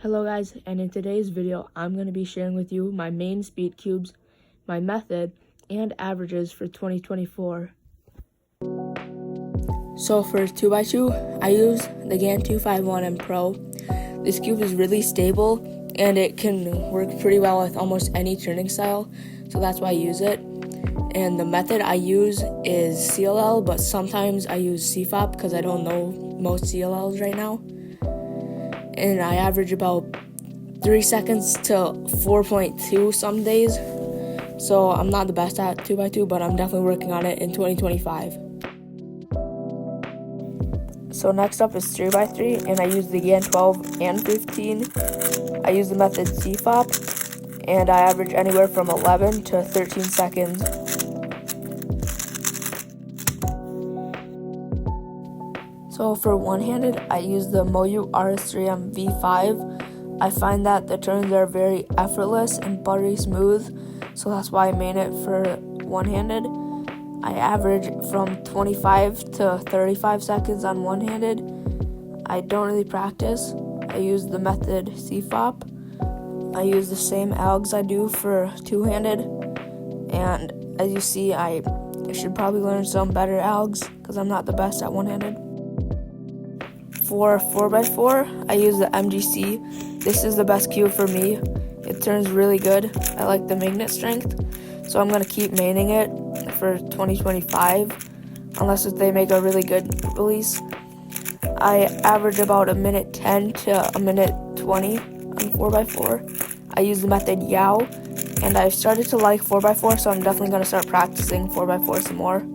Hello guys, and in today's video, I'm going to be sharing with you my main speed cubes, my method, and averages for 2024. So for 2x2, I use the GAN 251M Pro. This cube is really stable, and it can work pretty well with almost any turning style, so that's why I use it. And the method I use is CLL, but sometimes I use CFOP because I don't know most CLLs right now. And I average about 3 seconds to 4.2 some days. So I'm not the best at 2x2, but I'm definitely working on it in 2025. So next up is 3x3, and I use the GAN 12 and 15. I use the method CFOP, and I average anywhere from 11 to 13 seconds. So for one-handed, I use the Moyu RS3M V5. I find that the turns are very effortless and buttery smooth, so that's why I made it for one-handed. I average from 25 to 35 seconds on one-handed. I don't really practice. I use the method CFOP. I use the same algs I do for two-handed, and as you see, I should probably learn some better algs because I'm not the best at one-handed. For 4x4, I use the MGC. This is the best cube for me. It turns really good. I like the magnet strength, so I'm going to keep maining it for 2025, unless if they make a really good release. I average about a minute 10 to a minute 20 on 4x4. I use the method Yao, and I've started to like 4x4, so I'm definitely going to start practicing 4x4 some more.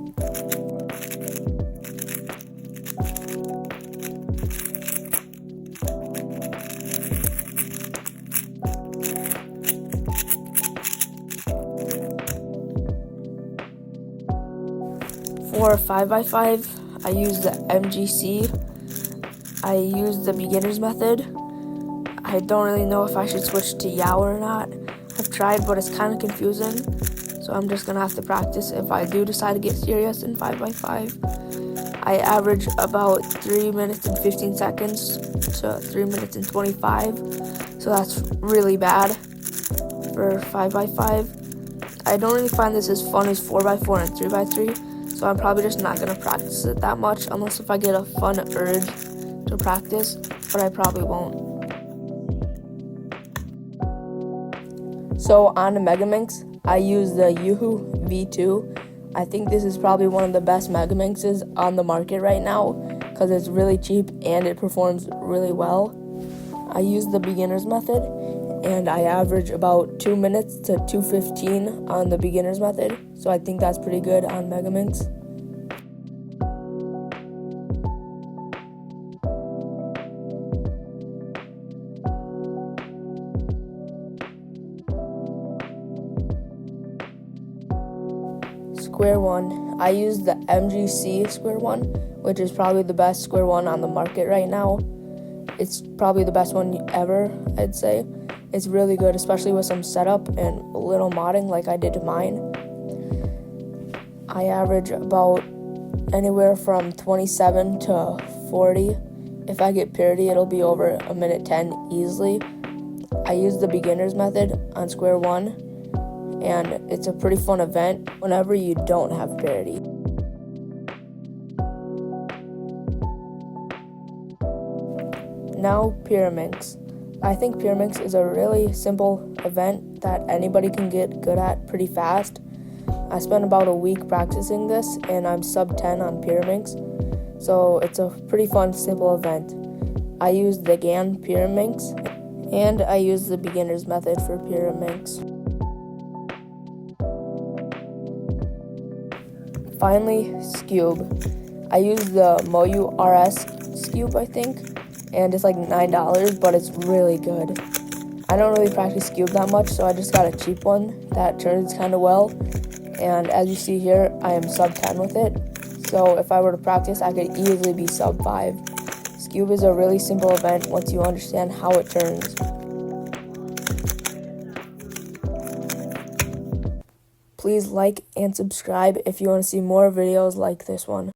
For 5x5, I use the MGC. I use the beginner's method. I don't really know if I should switch to Yao or not. I've tried, but it's kind of confusing, so I'm just going to have to practice if I do decide to get serious in 5x5. I average about 3 minutes and 15 seconds to 3 minutes and 25, so that's really bad for 5x5. I don't really find this as fun as 4x4 and 3x3. So I'm probably just not going to practice it that much unless if I get a fun urge to practice, but I probably won't. So on the Megaminx, I use the Yuhu V2. I think this is probably one of the best Megaminxes on the market right now because it's really cheap and it performs really well. I use the beginner's method, and I average about 2 minutes to 2:15 on the beginner's method, so I think that's pretty good on Megaminx. Square one, I use the MGC Square one, which is probably the best Square one on the market right now. It's probably the best one ever, I'd say. It's really good, especially with some setup and a little modding like I did to mine. I average about anywhere from 27 to 40. If I get parity, it'll be over a minute 10 easily. I use the beginner's method on Square 1, and it's a pretty fun event whenever you don't have parity. Now, Pyraminx. I think Pyraminx is a really simple event that anybody can get good at pretty fast. I spent about a week practicing this, and I'm sub 10 on Pyraminx, so it's a pretty fun, simple event. I use the GAN Pyraminx, and I use the beginner's method for Pyraminx. Finally, Scube. I use the Moyu RS Scube, I think, and it's like $9, but it's really good. I don't really practice Scube that much, so I just got a cheap one that turns kind of well, and as you see here, I am sub 10 with it, so if I were to practice, I could easily be sub 5. Scube is a really simple event once you understand how it turns. Please like and subscribe if you want to see more videos like this one.